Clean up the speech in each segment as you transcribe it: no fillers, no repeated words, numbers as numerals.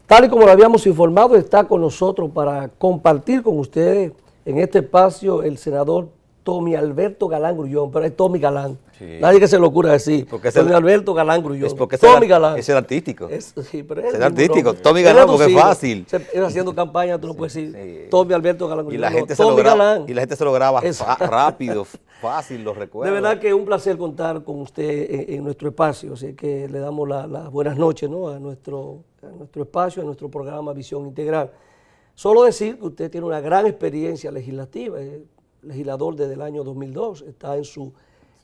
Tal y como lo habíamos informado, está con nosotros para compartir con ustedes en este espacio el senador Tommy Alberto Galán Grullón, pero es Tommy Galán. Sí. Nadie que se le ocurra decir Tommy Alberto Galán Grullón. Es porque Tommy Galán. es el artístico. Sí, pero es el artístico. Tommy Galán porque es fácil. Haciendo campaña, tú no puedes decir Tommy Alberto Galán Grullón. Y la gente, Galán. Y la gente se lo graba rápido, fácil, lo recuerda. De verdad que es un placer contar con usted en nuestro espacio, así que le damos las buenas noches, ¿no? a nuestro espacio, a nuestro programa Visión Integral. Solo decir que usted tiene una gran experiencia legislativa, es legislador desde el año 2002, está en su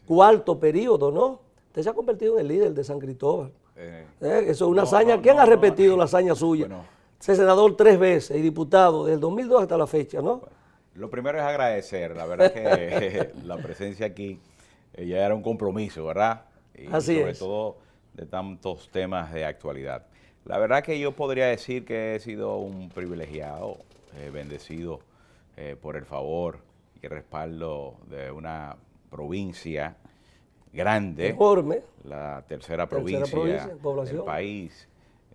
cuarto periodo, ¿no? Usted se ha convertido en el líder de San Cristóbal. Eso es una hazaña. ¿Quién ha repetido la hazaña suya? Bueno, ser senador 3 veces y diputado desde el 2002 hasta la fecha, ¿no? Bueno, lo primero es agradecer, la verdad que la presencia aquí ya era un compromiso, ¿verdad? Y así sobre es. todo de tantos temas de actualidad. La verdad que yo podría decir que he sido un privilegiado, bendecido por el favor y respaldo de una provincia grande, enorme, la tercera provincia del país,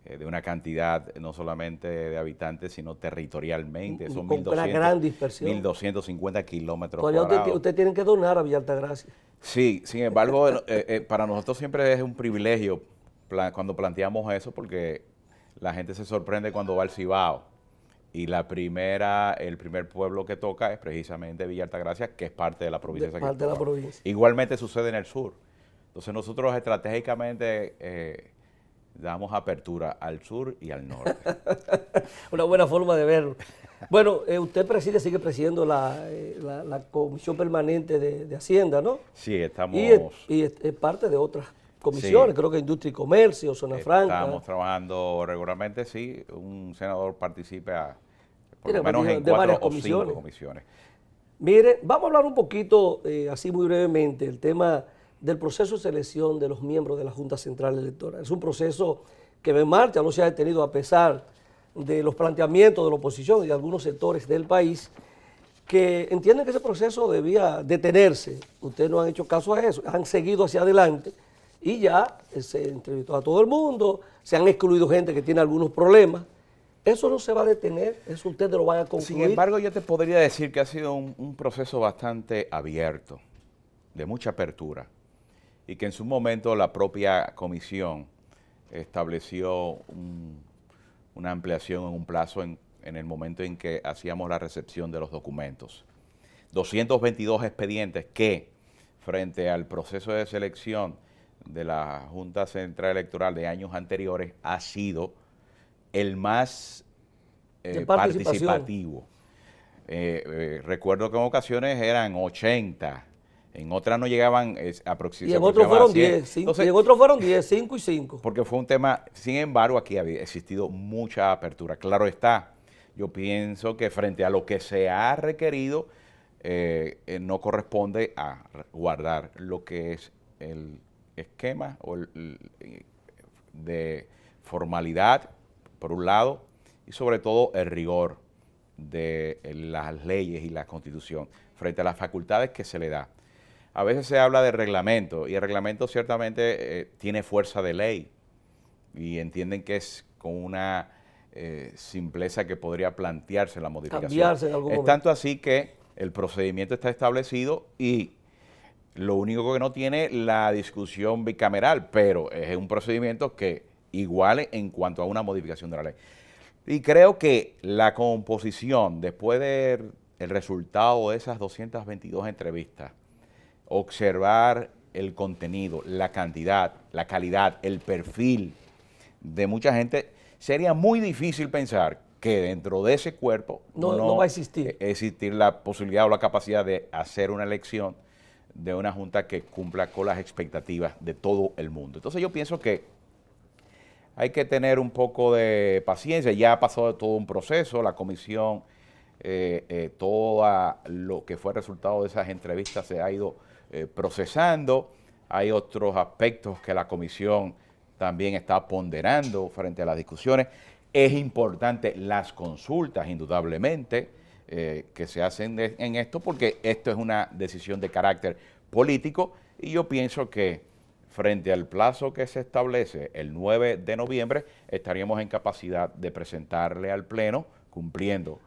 de una cantidad no solamente de habitantes, sino territorialmente, son 1.250 kilómetros cuadrados. Usted tiene que donar a Villa Altagracia. Sí, sin embargo, para nosotros siempre es un privilegio cuando planteamos eso, porque la gente se sorprende cuando va al Cibao y el primer pueblo que toca es precisamente Villa Altagracia, que es parte de la provincia de San Cristóbal. Igualmente sucede en el sur. Entonces nosotros estratégicamente damos apertura al sur y al norte. Una buena forma de verlo. Bueno, usted sigue presidiendo la Comisión Permanente de Hacienda, ¿no? Sí, estamos... Y es parte de otras comisiones, sí. Creo que Industria y Comercio, Zona Franca. Estamos trabajando regularmente, sí. Un senador participa por lo menos en 4 o 5 comisiones. Mire, vamos a hablar un poquito, así muy brevemente, el tema del proceso de selección de los miembros de la Junta Central Electoral. Es un proceso que va en marcha, no se ha detenido a pesar de los planteamientos de la oposición y de algunos sectores del país que entienden que ese proceso debía detenerse. Ustedes no han hecho caso a eso, han seguido hacia adelante y ya se entrevistó a todo el mundo, se han excluido gente que tiene algunos problemas. Eso no se va a detener, eso ustedes lo van a concluir. Sin embargo, yo te podría decir que ha sido un proceso bastante abierto, de mucha apertura, y que en su momento la propia comisión estableció una ampliación en un plazo en el momento en que hacíamos la recepción de los documentos. 222 expedientes que, frente al proceso de selección de la Junta Central Electoral de años anteriores, ha sido el más participativo. Recuerdo que en ocasiones eran 80, en otras no llegaban aproximadamente. Y en otros fueron 10, y en otros fueron 10, 5 y 5. Porque fue un tema, sin embargo, aquí había existido mucha apertura. Claro está, yo pienso que frente a lo que se ha requerido, no corresponde a guardar lo que es el esquema de formalidad, por un lado, y sobre todo el rigor de las leyes y la Constitución frente a las facultades que se le da. A veces se habla de reglamento y el reglamento ciertamente tiene fuerza de ley y entienden que es con una simpleza que podría plantearse la modificación. Cambiarse en algún momento. Tanto así que el procedimiento está establecido y lo único que no tiene la discusión bicameral, pero es un procedimiento que iguale en cuanto a una modificación de la ley. Y creo que la composición, después del resultado de esas 222 entrevistas, observar el contenido, la cantidad, la calidad, el perfil de mucha gente, sería muy difícil pensar que dentro de ese cuerpo no va a existir la posibilidad o la capacidad de hacer una elección de una junta que cumpla con las expectativas de todo el mundo. Entonces yo pienso que hay que tener un poco de paciencia, ya ha pasado todo un proceso, la comisión, todo lo que fue el resultado de esas entrevistas se ha ido procesando, hay otros aspectos que la comisión también está ponderando frente a las discusiones. Es importante las consultas, indudablemente, que se hacen en esto, porque esto es una decisión de carácter político y yo pienso que frente al plazo que se establece el 9 de noviembre, estaríamos en capacidad de presentarle al Pleno, cumpliendo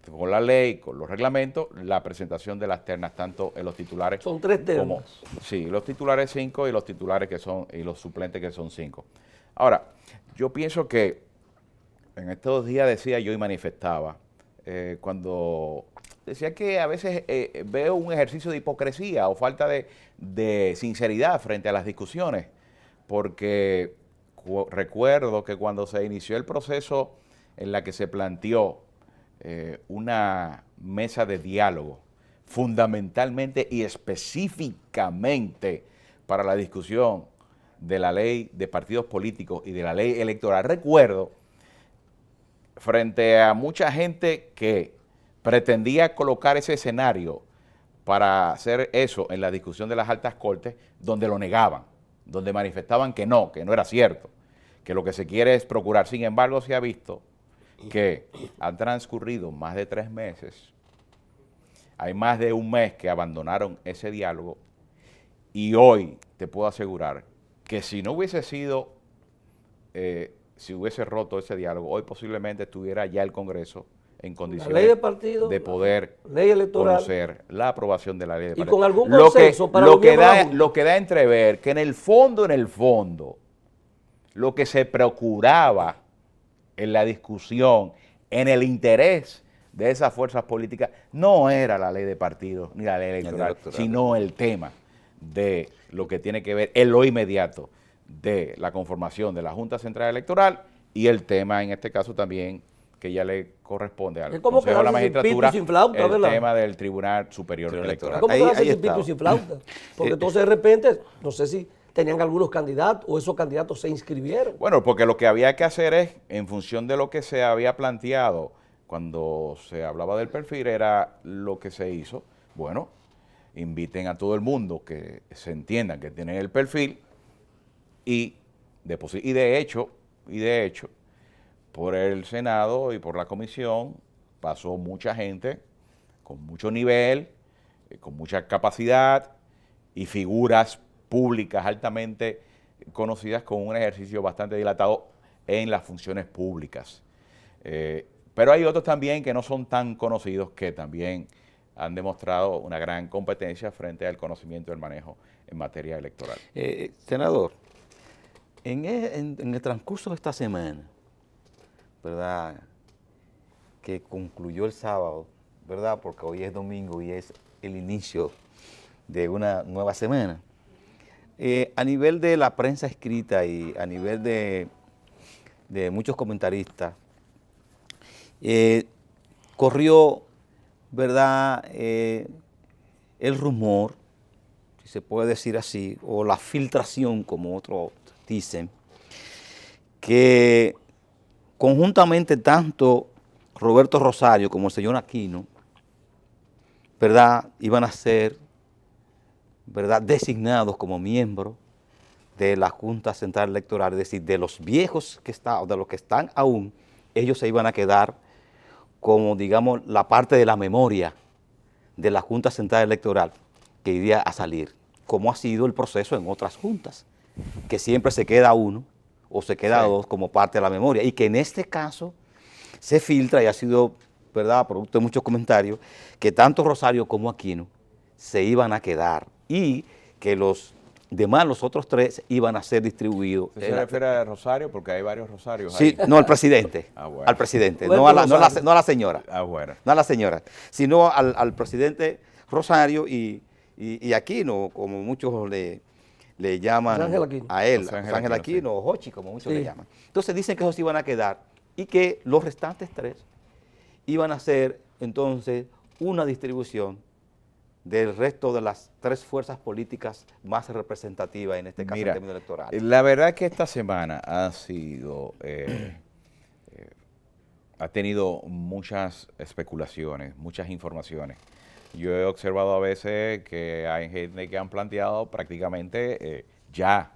con la ley, con los reglamentos, la presentación de las ternas, tanto en los titulares. Son 3 ternas. Como, sí, los titulares 5 y los titulares que son, y los suplentes que son 5. Ahora, yo pienso que en estos días decía yo y manifestaba, cuando decía que a veces veo un ejercicio de hipocresía o falta de sinceridad frente a las discusiones, porque recuerdo que cuando se inició el proceso en la que se planteó una mesa de diálogo, fundamentalmente y específicamente para la discusión de la ley de partidos políticos y de la ley electoral, recuerdo, frente a mucha gente que pretendía colocar ese escenario para hacer eso en la discusión de las altas cortes, donde lo negaban, donde manifestaban que no era cierto, que lo que se quiere es procurar. Sin embargo, se ha visto que han transcurrido más de 3 meses, hay más de un mes que abandonaron ese diálogo, y hoy te puedo asegurar que si no hubiese sido, si hubiese roto ese diálogo, hoy posiblemente estuviera ya el Congreso en condiciones la ley de partido, de poder ley electoral, conocer la aprobación de la ley de partido. Y con algún consenso para lo que da a entrever que en el fondo, lo que se procuraba en la discusión, en el interés de esas fuerzas políticas, no era la ley de partidos ni la ley electoral, sino el tema de lo que tiene que ver en lo inmediato de la conformación de la Junta Central Electoral y el tema, en este caso también, que ya le corresponde al Consejo de la Magistratura, sin flauta, el ¿verdad? Tema del Tribunal Superior Electoral. ¿Cómo quedarse sin pito y sin flauta? Porque entonces de repente, no sé si tenían algunos candidatos o esos candidatos se inscribieron. Bueno, porque lo que había que hacer es, en función de lo que se había planteado cuando se hablaba del perfil, era lo que se hizo. Bueno, inviten a todo el mundo que se entiendan que tienen el perfil y de hecho, por el Senado y por la comisión pasó mucha gente con mucho nivel, con mucha capacidad y figuras públicas altamente conocidas con un ejercicio bastante dilatado en las funciones públicas. Pero hay otros también que no son tan conocidos que también han demostrado una gran competencia frente al conocimiento del manejo en materia electoral. Senador, en el transcurso de esta semana, ¿verdad?, que concluyó el sábado, ¿verdad?, porque hoy es domingo y es el inicio de una nueva semana, a nivel de la prensa escrita y a nivel de muchos comentaristas, corrió, ¿verdad?, el rumor, si se puede decir así, o la filtración, como otros dicen, que conjuntamente tanto Roberto Rosario como el señor Aquino, ¿verdad?, iban a ser, ¿verdad?, designados como miembros de la Junta Central Electoral, es decir, de los viejos que están, o de los que están aún, ellos se iban a quedar como, digamos, la parte de la memoria de la Junta Central Electoral que iría a salir, como ha sido el proceso en otras juntas, que siempre se queda uno o se queda dos como parte de la memoria, y que en este caso se filtra, y ha sido, ¿verdad?, producto de muchos comentarios, que tanto Rosario como Aquino se iban a quedar y que los demás, los otros 3, iban a ser distribuidos. ¿Se refiere a Rosario? Porque hay varios Rosarios sí, ahí. no, al presidente, bueno. al presidente, no a la señora, bueno. no a la señora, sino al presidente Rosario y Aquino, como muchos le llaman a él, Ángel Aquino, o Jochi, como muchos le llaman. Entonces dicen que esos iban a quedar y que los restantes 3 iban a hacer entonces una distribución del resto de las 3 fuerzas políticas más representativas, en este caso en términos electorales. La verdad es que esta semana ha sido, ha tenido muchas especulaciones, muchas informaciones. Yo he observado a veces que hay gente que han planteado prácticamente ya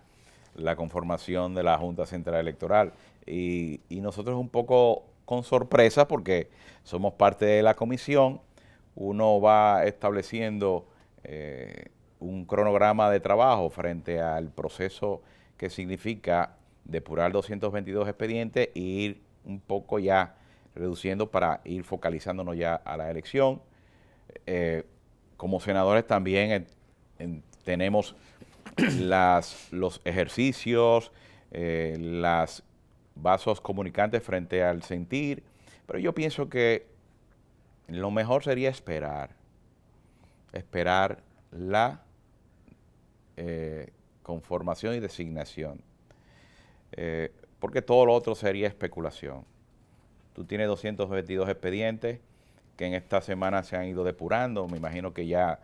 la conformación de la Junta Central Electoral, y nosotros un poco con sorpresa, porque somos parte de la comisión. Uno va estableciendo un cronograma de trabajo frente al proceso que significa depurar 222 expedientes e ir un poco ya reduciendo para ir focalizándonos ya a la elección. Como senadores también tenemos los ejercicios, las vasos comunicantes frente al sentir, pero yo pienso que lo mejor sería esperar la conformación y designación, porque todo lo otro sería especulación. Tú tienes 222 expedientes que en esta semana se han ido depurando, me imagino que ya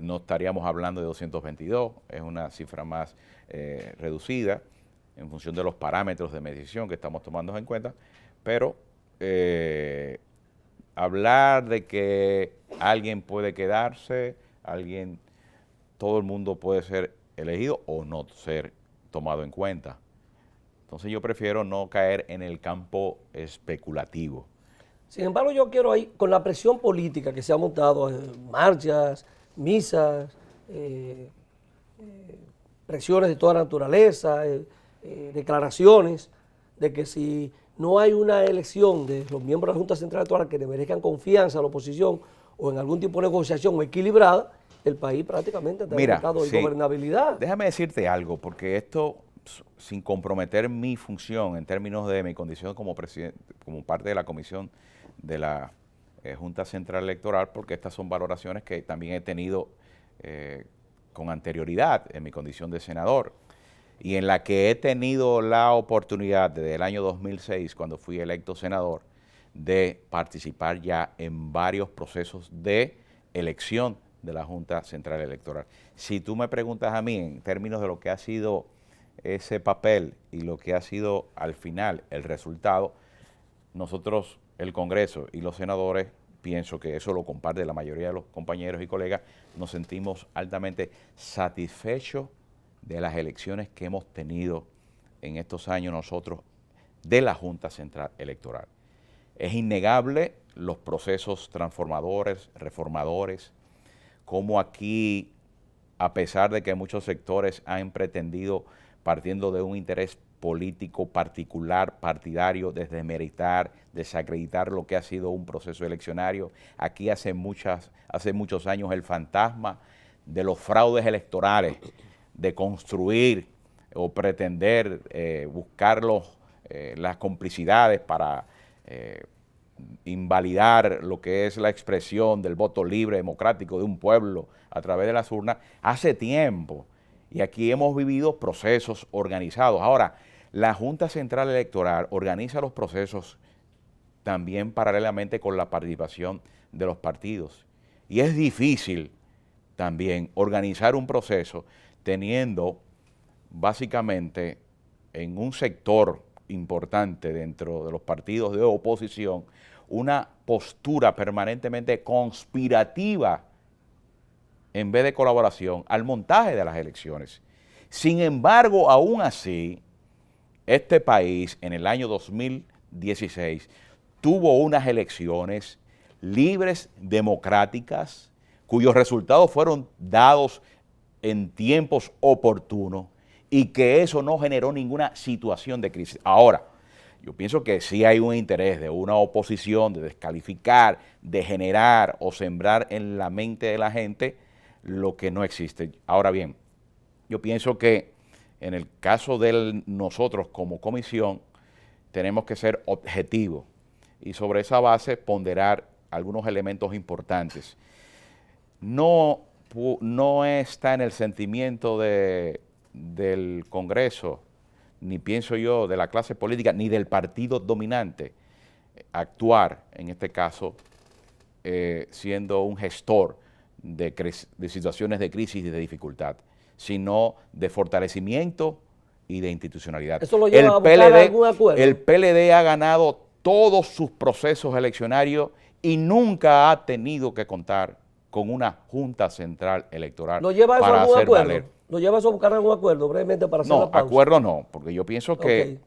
no estaríamos hablando de 222, es una cifra más reducida en función de los parámetros de medición que estamos tomando en cuenta, pero hablar de que alguien puede quedarse, todo el mundo puede ser elegido o no ser tomado en cuenta. Entonces yo prefiero no caer en el campo especulativo. Sin embargo, yo quiero ahí, con la presión política que se ha montado, marchas, misas, presiones de toda naturaleza, declaraciones de que si no hay una elección de los miembros de la Junta Central Electoral que le merezcan confianza a la oposición o en algún tipo de negociación equilibrada, el país prácticamente está en estado de ingobernabilidad. Déjame decirte algo, porque esto, sin comprometer mi función en términos de mi condición como presidente, como parte de la comisión de la Junta Central Electoral, porque estas son valoraciones que también he tenido con anterioridad en mi condición de senador, y en la que he tenido la oportunidad desde el año 2006, cuando fui electo senador, de participar ya en varios procesos de elección de la Junta Central Electoral. Si tú me preguntas a mí en términos de lo que ha sido ese papel y lo que ha sido al final el resultado, nosotros, el Congreso y los senadores, pienso que eso lo comparte la mayoría de los compañeros y colegas, nos sentimos altamente satisfechos de las elecciones que hemos tenido en estos años nosotros de la Junta Central Electoral. Es innegable los procesos transformadores, reformadores, como aquí, a pesar de que muchos sectores han pretendido, partiendo de un interés político particular, partidario, desmeritar, desacreditar lo que ha sido un proceso eleccionario, aquí hace muchos años el fantasma de los fraudes electorales, de construir o pretender buscar las complicidades para invalidar lo que es la expresión del voto libre, democrático de un pueblo a través de las urnas, hace tiempo. Y aquí hemos vivido procesos organizados. Ahora, la Junta Central Electoral organiza los procesos también paralelamente con la participación de los partidos. Y es difícil también organizar un proceso teniendo básicamente en un sector importante dentro de los partidos de oposición una postura permanentemente conspirativa en vez de colaboración al montaje de las elecciones. Sin embargo, aún así, este país en el año 2016 tuvo unas elecciones libres, democráticas, cuyos resultados fueron dados en tiempos oportunos y que eso no generó ninguna situación de crisis. Ahora, yo pienso que sí hay un interés de una oposición de descalificar, de generar o sembrar en la mente de la gente lo que no existe. Ahora bien, yo pienso que en el caso de nosotros como comisión tenemos que ser objetivos y sobre esa base ponderar algunos elementos importantes. No está en el sentimiento del Congreso, ni pienso yo de la clase política, ni del partido dominante, actuar, en este caso, siendo un gestor de situaciones de crisis y de dificultad, sino de fortalecimiento y de institucionalidad. ¿Eso lo lleva a buscar algún acuerdo? El PLD ha ganado todos sus procesos eleccionarios y nunca ha tenido que contar con una Junta Central Electoral para hacer valer. ¿Lo lleva eso a buscar algún acuerdo brevemente para hacer la pausa? No, acuerdo no, porque yo pienso que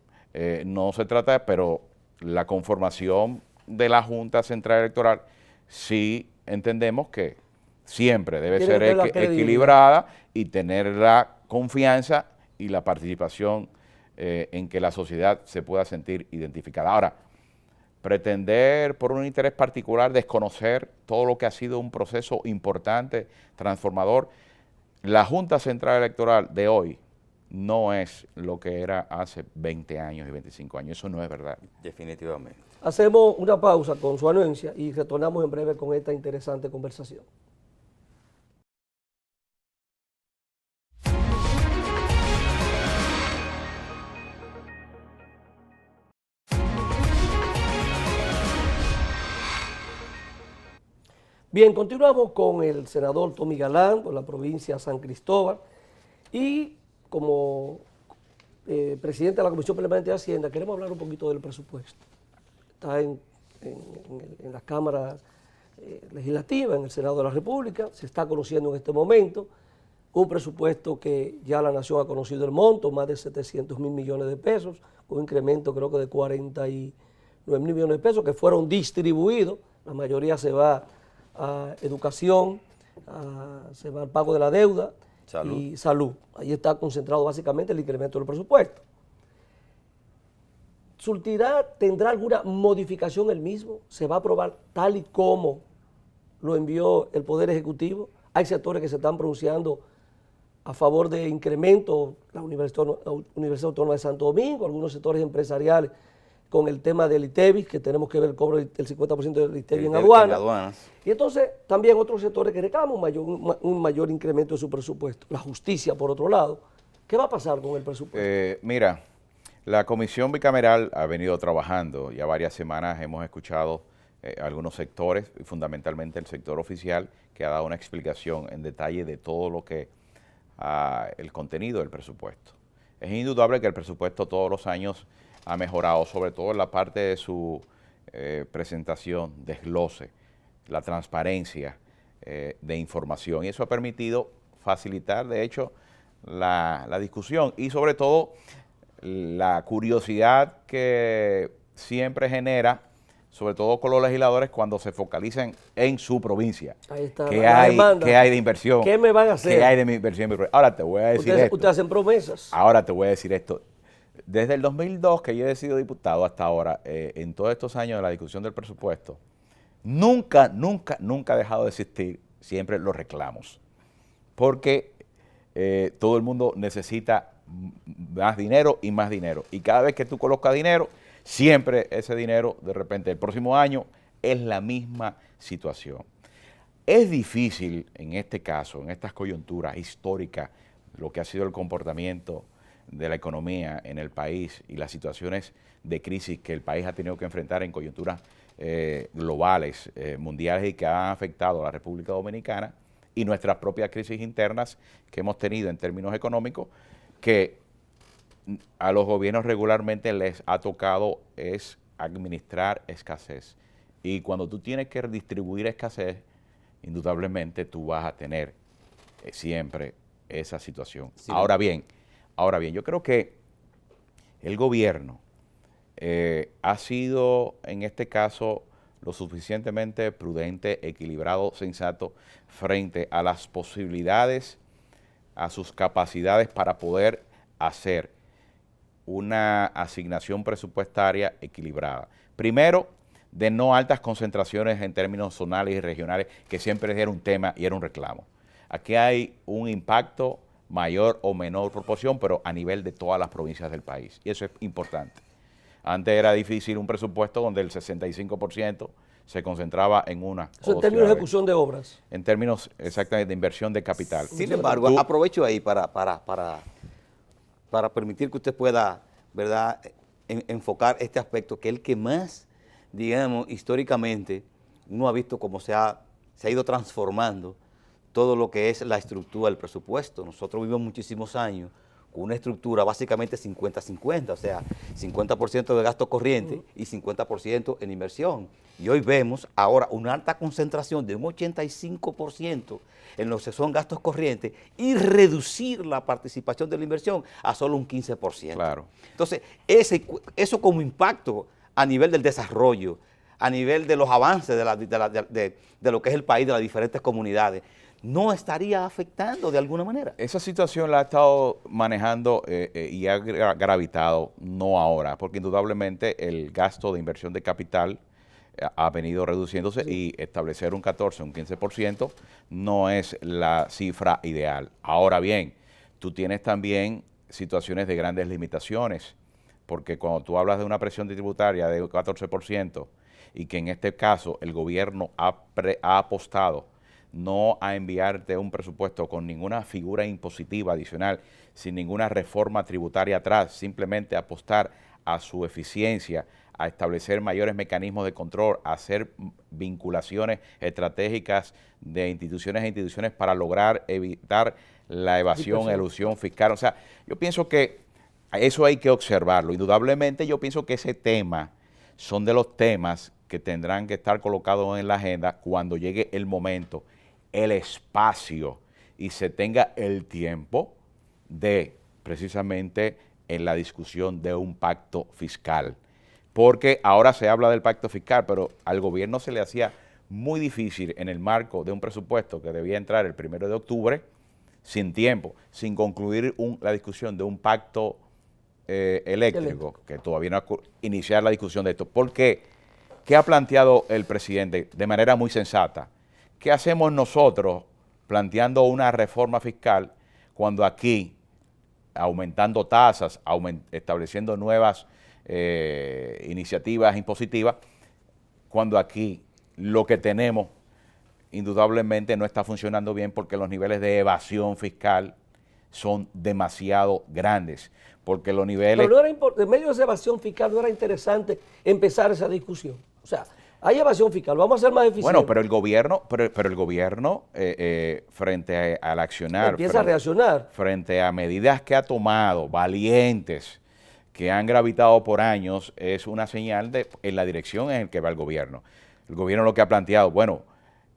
no se trata, pero la conformación de la Junta Central Electoral sí entendemos que siempre debe Tiene ser que tener la credibilidad. equilibrada y tener la confianza y la participación en que la sociedad se pueda sentir identificada. Ahora, pretender por un interés particular desconocer todo lo que ha sido un proceso importante, transformador, la Junta Central Electoral de hoy no es lo que era hace 20 años y 25 años. Eso no es verdad. Definitivamente. Hacemos una pausa con su anuencia y retornamos en breve con esta interesante conversación. Bien, continuamos con el senador Tommy Galán, por la provincia de San Cristóbal, y como presidente de la Comisión Permanente de Hacienda, queremos hablar un poquito del presupuesto. Está en la Cámara Legislativa, en el Senado de la República, se está conociendo en este momento un presupuesto que ya la Nación ha conocido el monto, más de 700.000 millones de pesos, un incremento creo que de 49.000 millones de pesos que fueron distribuidos, la mayoría se va a educación, se va al pago de la deuda y salud. Ahí está concentrado básicamente el incremento del presupuesto. ¿Tendrá alguna modificación el mismo? ¿Se va a aprobar tal y como lo envió el Poder Ejecutivo? Hay sectores que se están pronunciando a favor de incremento, la Universidad Autónoma de Santo Domingo, algunos sectores empresariales con el tema del ITEVIS, que tenemos que ver el cobro del 50% del ITEVIS en aduanas. Y entonces también otros sectores que reclaman un mayor incremento de su presupuesto. La justicia, por otro lado. ¿Qué va a pasar con el presupuesto? Mira, la Comisión Bicameral ha venido trabajando, ya varias semanas hemos escuchado algunos sectores, y fundamentalmente el sector oficial, que ha dado una explicación en detalle de todo lo que el contenido del presupuesto. Es indudable que el presupuesto todos los años ha mejorado, sobre todo en la parte de su presentación, desglose, la transparencia de información. Y eso ha permitido facilitar, de hecho, la discusión y sobre todo la curiosidad que siempre genera, sobre todo con los legisladores, cuando se focalizan en su provincia. Ahí está, ¿Qué hay de inversión? ¿Qué me van a hacer? ¿Qué hay de mi inversión? Ahora te voy a decir esto. Ustedes hacen promesas. Ahora te voy a decir esto. Desde el 2002 que yo he sido diputado hasta ahora, en todos estos años de la discusión del presupuesto, nunca ha dejado de existir siempre los reclamos. Porque todo el mundo necesita más dinero y más dinero. Y cada vez que tú colocas dinero, siempre ese dinero, de repente, el próximo año, es la misma situación. Es difícil en este caso, en estas coyunturas históricas, lo que ha sido el comportamiento de la economía en el país y las situaciones de crisis que el país ha tenido que enfrentar en coyunturas globales, mundiales y que han afectado a la República Dominicana y nuestras propias crisis internas que hemos tenido en términos económicos, que a los gobiernos regularmente les ha tocado es administrar escasez. Y cuando tú tienes que redistribuir escasez, indudablemente tú vas a tener siempre esa situación. Sí. Ahora bien, yo creo que el gobierno ha sido en este caso lo suficientemente prudente, equilibrado, sensato frente a las posibilidades, a sus capacidades para poder hacer una asignación presupuestaria equilibrada. Primero, de no altas concentraciones en términos zonales y regionales, que siempre era un tema y era un reclamo. Aquí hay un impacto mayor o menor proporción, pero a nivel de todas las provincias del país. Y eso es importante. Antes era difícil un presupuesto donde el 65% se concentraba en una. Eso en términos de ejecución de obras. En términos exactamente de inversión de capital. Sin embargo, aprovecho ahí para permitir que usted pueda, ¿verdad?, enfocar este aspecto, que es el que más, digamos, históricamente, uno ha visto cómo se ha ido transformando todo lo que es la estructura del presupuesto. Nosotros vivimos muchísimos años con una estructura básicamente 50-50, o sea, 50% de gasto corriente y 50% en inversión. Y hoy vemos ahora una alta concentración de un 85% en lo que son gastos corrientes y reducir la participación de la inversión a solo un 15%. Claro. Entonces, eso como impacto a nivel del desarrollo, a nivel de los avances de lo que es el país, de las diferentes comunidades, ¿no estaría afectando de alguna manera? Esa situación la ha estado manejando y ha gravitado, no ahora, porque indudablemente el gasto de inversión de capital ha venido reduciéndose y establecer un 14, un 15% no es la cifra ideal. Ahora bien, tú tienes también situaciones de grandes limitaciones, porque cuando tú hablas de una presión tributaria de 14% y que en este caso el gobierno ha apostado no a enviarte un presupuesto con ninguna figura impositiva adicional, sin ninguna reforma tributaria atrás, simplemente apostar a su eficiencia, a establecer mayores mecanismos de control, a hacer vinculaciones estratégicas de instituciones a instituciones para lograr evitar la evasión, elusión fiscal. O sea, yo pienso que eso hay que observarlo. Indudablemente yo pienso que ese tema son de los temas que tendrán que estar colocados en la agenda cuando llegue el momento, el espacio y se tenga el tiempo de precisamente en la discusión de un pacto fiscal. Porque ahora se habla del pacto fiscal, pero al gobierno se le hacía muy difícil en el marco de un presupuesto que debía entrar el 1 de octubre, sin tiempo, sin concluir la discusión de un pacto eléctrico, que todavía no ha iniciar la discusión de esto. ¿Por qué? ¿Qué ha planteado el presidente de manera muy sensata? ¿Qué hacemos nosotros planteando una reforma fiscal cuando aquí, aumentando tasas, estableciendo nuevas iniciativas impositivas, cuando aquí lo que tenemos indudablemente no está funcionando bien porque los niveles de evasión fiscal son demasiado grandes? Porque los niveles... Pero no era en medio de esa evasión fiscal no era interesante empezar esa discusión. O sea, hay evasión fiscal, vamos a ser más eficientes. Bueno, pero el gobierno, frente al accionar, empieza a reaccionar. Frente a medidas que ha tomado, valientes, que han gravitado por años, es una señal en la dirección en la que va el gobierno. El gobierno lo que ha planteado, bueno,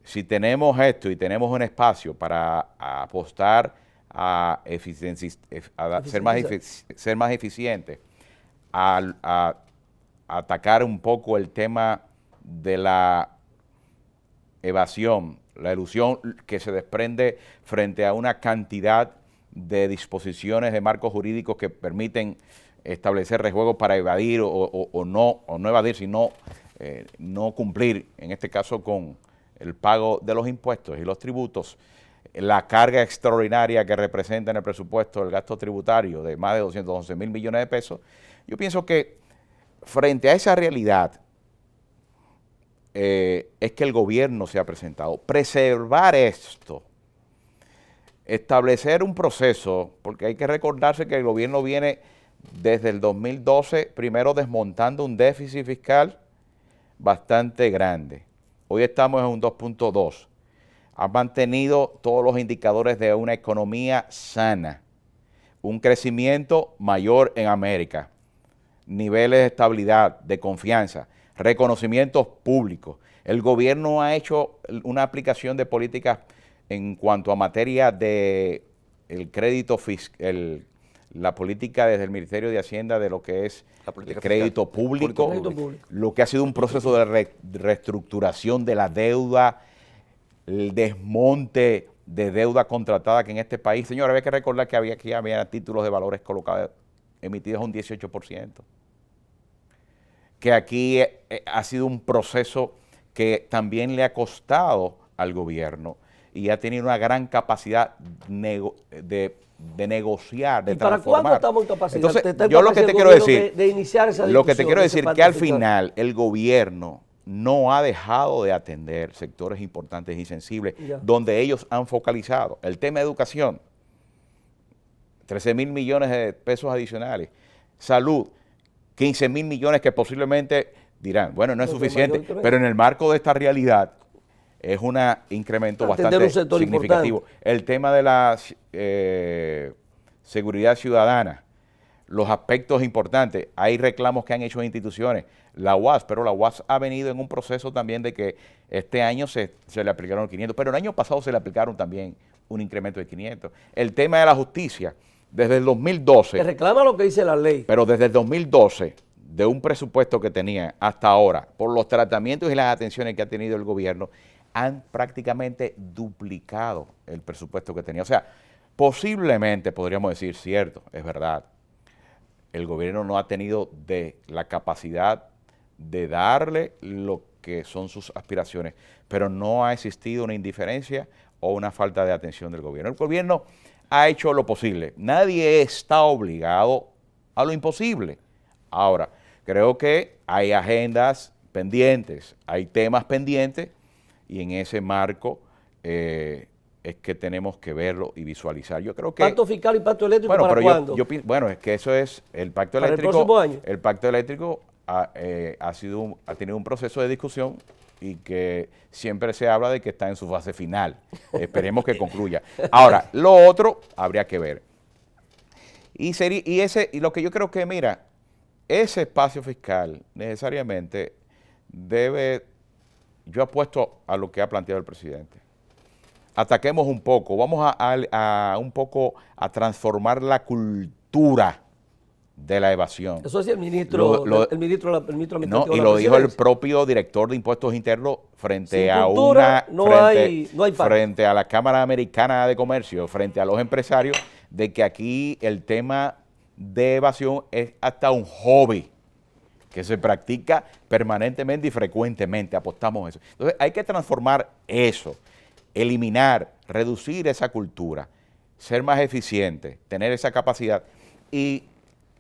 si tenemos esto y tenemos un espacio para apostar a ser más eficiente, a atacar un poco el tema de la evasión, la elusión que se desprende frente a una cantidad de disposiciones de marcos jurídicos que permiten establecer rejuegos para evadir o no evadir, sino no cumplir, en este caso con el pago de los impuestos y los tributos, la carga extraordinaria que representa en el presupuesto el gasto tributario de más de 211 mil millones de pesos. Yo pienso que frente a esa realidad es que el gobierno se ha presentado. Preservar esto, establecer un proceso, porque hay que recordarse que el gobierno viene desde el 2012, primero desmontando un déficit fiscal bastante grande. Hoy estamos en un 2.2. Ha mantenido todos los indicadores de una economía sana, un crecimiento mayor en América, niveles de estabilidad, de confianza, reconocimientos públicos. El gobierno ha hecho una aplicación de políticas en cuanto a materia de el crédito fiscal, la política desde el Ministerio de Hacienda de lo que es el crédito público, lo que ha sido un proceso de reestructuración de la deuda, el desmonte de deuda contratada que en este país, señor, había que recordar que había títulos de valores colocados, emitidos a un 18%. Que aquí ha sido un proceso que también le ha costado al gobierno y ha tenido una gran capacidad de negociar, de transformar. ¿Para cuándo estamos en capacidad? Entonces, yo lo que te quiero decir, de iniciar esa discusión, lo que te quiero decir que al final el gobierno no ha dejado de atender sectores importantes y sensibles donde ellos han focalizado. El tema de educación, 13 mil millones de pesos adicionales. Salud, 15 mil millones que posiblemente dirán, bueno, no es suficiente, pero en el marco de esta realidad es un incremento bastante significativo. Importante. El tema de la seguridad ciudadana, los aspectos importantes, hay reclamos que han hecho instituciones, la UAS, pero la UAS ha venido en un proceso también de que este año se le aplicaron los 500, pero el año pasado se le aplicaron también un incremento de 500. El tema de la justicia, desde el 2012... Que reclama lo que dice la ley. Pero desde el 2012, de un presupuesto que tenía hasta ahora, por los tratamientos y las atenciones que ha tenido el gobierno, han prácticamente duplicado el presupuesto que tenía. O sea, posiblemente podríamos decir, cierto, es verdad, el gobierno no ha tenido la capacidad de darle lo que son sus aspiraciones, pero no ha existido una indiferencia o una falta de atención del gobierno. El gobierno ha hecho lo posible. Nadie está obligado a lo imposible. Ahora, creo que hay agendas pendientes, hay temas pendientes, y en ese marco es que tenemos que verlo y visualizar. Yo creo que... ¿Pacto fiscal y pacto eléctrico bueno, para pero cuándo? Bueno, es que eso es el pacto ¿Para eléctrico. el próximo año? El pacto eléctrico ha tenido un proceso de discusión y que siempre se habla de que está en su fase final. Esperemos que concluya. Ahora, lo otro habría que ver. Y lo que yo creo que, mira, ese espacio fiscal necesariamente yo apuesto a lo que ha planteado el presidente. Ataquemos un poco, vamos un poco a transformar la cultura de la evasión. Eso decía el ministro, el ministro administrativo No, de y la lo dijo el presidencia. propio director de impuestos internos frente Sin a cultura no hay pacto. frente a la Cámara Americana de Comercio, frente a los empresarios, de que aquí el tema de evasión es hasta un hobby que se practica permanentemente y frecuentemente, apostamos eso. Entonces hay que transformar eso, eliminar, reducir esa cultura, ser más eficiente, tener esa capacidad y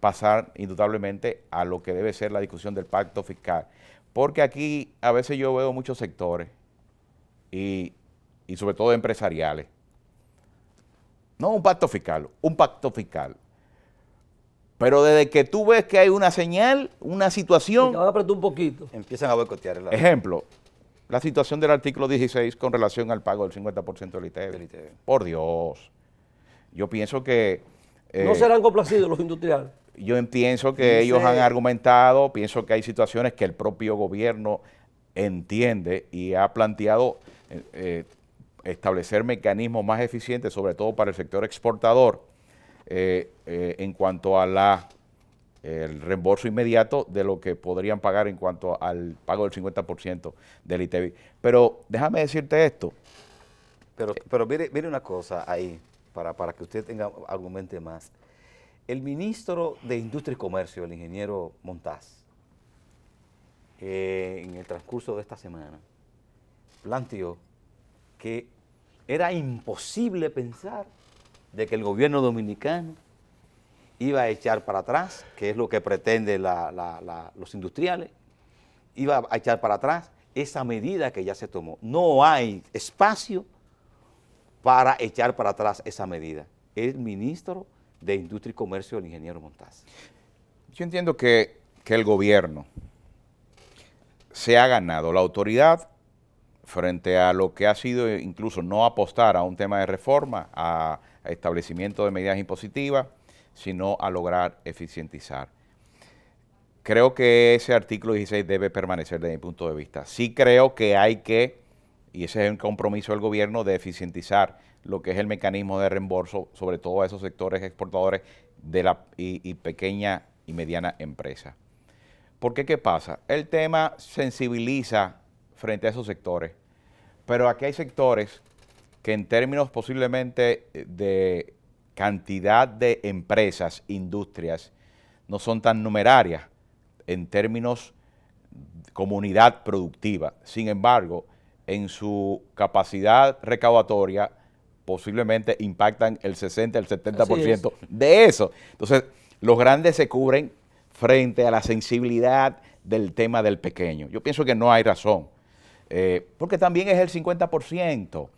pasar indudablemente a lo que debe ser la discusión del pacto fiscal. Porque aquí a veces yo veo muchos sectores y sobre todo empresariales. No un pacto fiscal, un pacto fiscal. Pero desde que tú ves que hay una señal, una situación... Te van a apretar un poquito. Empiezan a boicotear el Ejemplo, la situación del artículo 16 con relación al pago del 50% del ITEVI. Por Dios. Yo pienso que... No serán complacidos los industriales. Yo pienso que ellos han argumentado, pienso que hay situaciones que el propio gobierno entiende y ha planteado establecer mecanismos más eficientes, sobre todo para el sector exportador, en cuanto a el reembolso inmediato de lo que podrían pagar en cuanto al pago del 50% del ITEVI. Pero déjame decirte esto. Pero mire una cosa ahí, para que usted argumente más. El ministro de Industria y Comercio, el ingeniero Montaz, en el transcurso de esta semana, planteó que era imposible pensar de que el gobierno dominicano iba a echar para atrás, que es lo que pretenden los industriales, iba a echar para atrás esa medida que ya se tomó. No hay espacio para echar para atrás esa medida. El ministro de Industria y Comercio, el ingeniero Montaz. Yo entiendo que el gobierno se ha ganado la autoridad frente a lo que ha sido incluso no apostar a un tema de reforma, a establecimiento de medidas impositivas, sino a lograr eficientizar. Creo que ese artículo 16 debe permanecer desde mi punto de vista. Sí creo que hay que, y ese es el compromiso del gobierno, de eficientizar lo que es el mecanismo de reembolso, sobre todo a esos sectores exportadores y pequeña y mediana empresa. Porque, ¿qué pasa? El tema sensibiliza frente a esos sectores, pero aquí hay sectores que en términos posiblemente de cantidad de empresas, industrias, no son tan numerarias en términos de comunidad productiva. Sin embargo, en su capacidad recaudatoria, posiblemente impactan el 60, el 70% de eso. Entonces, los grandes se cubren frente a la sensibilidad del tema del pequeño. Yo pienso que no hay razón, porque también es el 50%,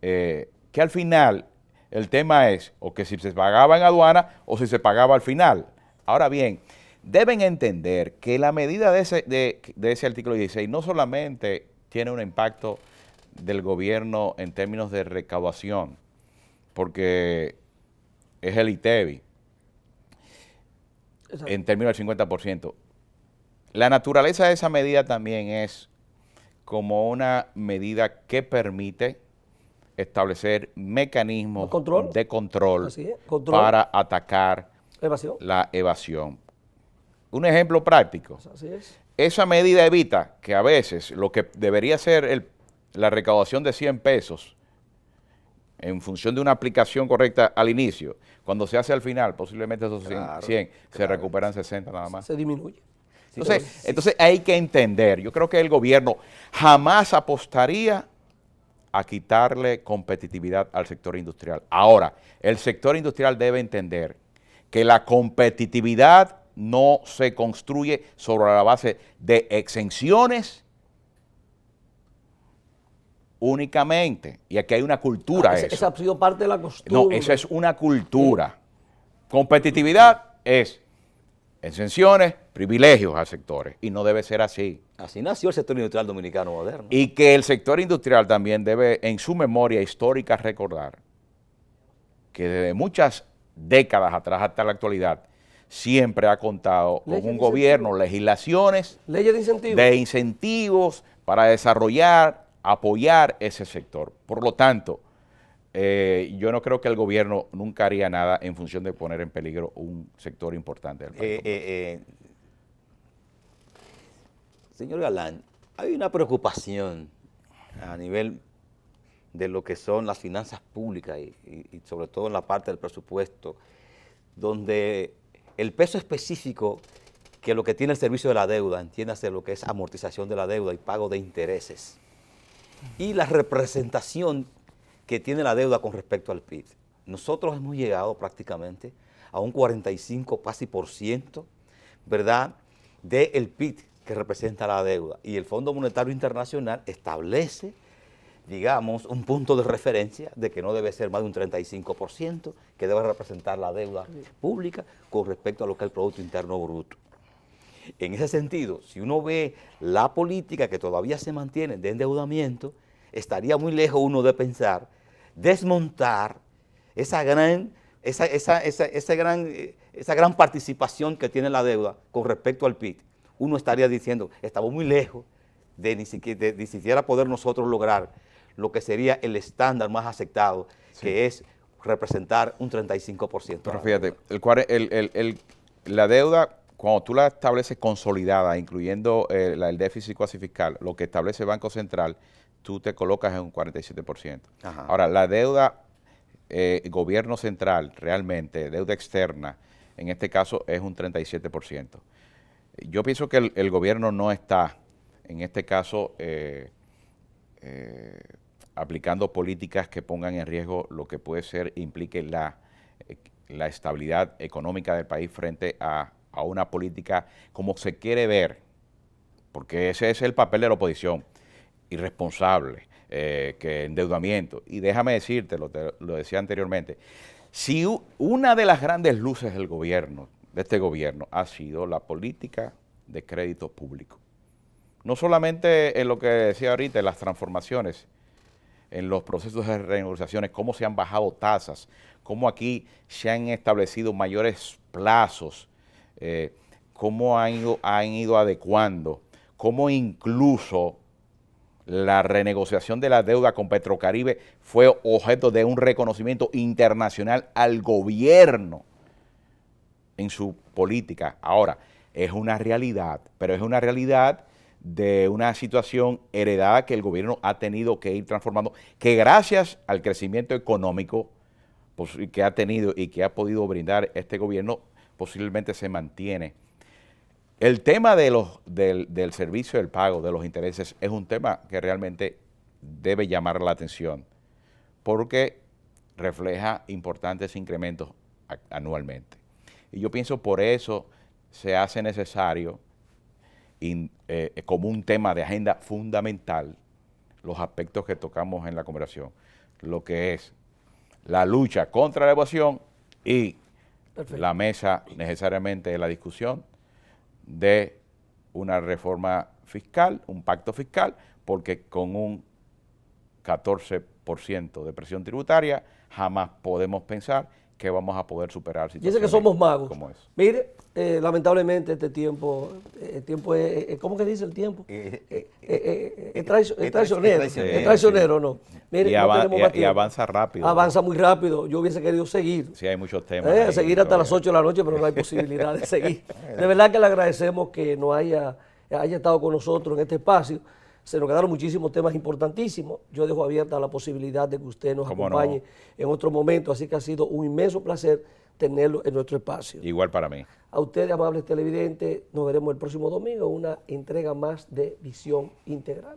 que al final el tema es o que si se pagaba en aduana o si se pagaba al final. Ahora bien, deben entender que la medida de ese artículo 16 no solamente tiene un impacto del gobierno en términos de recaudación, porque es el ITEVI, en términos del 50%. La naturaleza de esa medida también es como una medida que permite establecer mecanismos de control para atacar la evasión. Un ejemplo práctico. Así es. Esa medida evita que a veces lo que debería ser la recaudación de 100 pesos en función de una aplicación correcta al inicio, cuando se hace al final, posiblemente esos 100 se recuperan 60 nada más. Se disminuye. Entonces hay que entender, yo creo que el gobierno jamás apostaría a quitarle competitividad al sector industrial. Ahora, el sector industrial debe entender que la competitividad no se construye sobre la base de exenciones únicamente. Y aquí hay una cultura. Esa ha sido parte de la costumbre. No, eso es una cultura. Competitividad es exenciones, privilegios a sectores. Y no debe ser así. Así nació el sector industrial dominicano moderno. Y que el sector industrial también debe, en su memoria histórica, recordar que desde muchas décadas atrás hasta la actualidad, siempre ha contado con un gobierno, legislaciones, leyes de incentivos para desarrollar, apoyar ese sector. Por lo tanto, yo no creo que el gobierno nunca haría nada en función de poner en peligro un sector importante del país. Señor Galán, hay una preocupación a nivel de lo que son las finanzas públicas y sobre todo en la parte del presupuesto, donde el peso específico que lo que tiene el servicio de la deuda, entiéndase lo que es amortización de la deuda y pago de intereses, y la representación que tiene la deuda con respecto al PIB. Nosotros hemos llegado prácticamente a un 45 casi por ciento, ¿verdad?, del PIB que representa la deuda. Y el Fondo Monetario Internacional establece, digamos, un punto de referencia de que no debe ser más de un 35% que debe representar la deuda pública con respecto a lo que es el Producto Interno Bruto. En ese sentido, si uno ve la política que todavía se mantiene de endeudamiento, estaría muy lejos uno de pensar desmontar esa gran participación que tiene la deuda con respecto al PIB. Uno estaría diciendo, estamos muy lejos de ni siquiera poder nosotros lograr lo que sería el estándar más aceptado, que es representar un 35%. Pero fíjate, la deuda, cuando tú la estableces consolidada, incluyendo el déficit cuasi fiscal, lo que establece el Banco Central, tú te colocas en un 47%. Ajá. Ahora, la deuda gobierno central, realmente, deuda externa, en este caso es un 37%. Yo pienso que el gobierno no está, en este caso, aplicando políticas que pongan en riesgo lo que puede ser, implique la estabilidad económica del país frente a una política como se quiere ver, porque ese es el papel de la oposición, irresponsable, que endeudamiento. Y déjame decirte, lo decía anteriormente, si una de las grandes luces del gobierno, de este gobierno, ha sido la política de crédito público. No solamente en lo que decía ahorita, en las transformaciones, en los procesos de renegociaciones, cómo se han bajado tasas, cómo aquí se han establecido mayores plazos, cómo han ido adecuando, cómo incluso la renegociación de la deuda con Petrocaribe fue objeto de un reconocimiento internacional al gobierno en su política. Ahora, es una realidad, pero es una realidad de una situación heredada que el gobierno ha tenido que ir transformando, que gracias al crecimiento económico que ha tenido y que ha podido brindar este gobierno, posiblemente se mantiene. El tema del servicio del pago, de los intereses, es un tema que realmente debe llamar la atención, porque refleja importantes incrementos anualmente. Y yo pienso por eso se hace necesario, como un tema de agenda fundamental, los aspectos que tocamos en la conversación, lo que es la lucha contra la evasión y la mesa necesariamente de la discusión de una reforma fiscal, un pacto fiscal, porque con un 14% de presión tributaria jamás podemos pensar que vamos a poder superar situaciones. Dice que somos magos. Como es. Mire, lamentablemente este tiempo, ¿cómo que dice el tiempo? Es traicionero, ¿no? Mire, Y, no tenemos más y tiempo. avanza rápido. Avanza muy rápido. Yo hubiese querido seguir. Sí, hay muchos temas. ahí, Seguir hasta las todavía. 8 de la noche, pero no hay posibilidad de seguir. De verdad que le agradecemos que nos haya estado con nosotros en este espacio. Se nos quedaron muchísimos temas importantísimos. Yo dejo abierta la posibilidad de que usted nos ¿Cómo no? acompañe en otro momento, así que ha sido un inmenso placer tenerlo en nuestro espacio. Igual para mí. A ustedes, amables televidentes, nos veremos el próximo domingo en una entrega más de Visión Integral.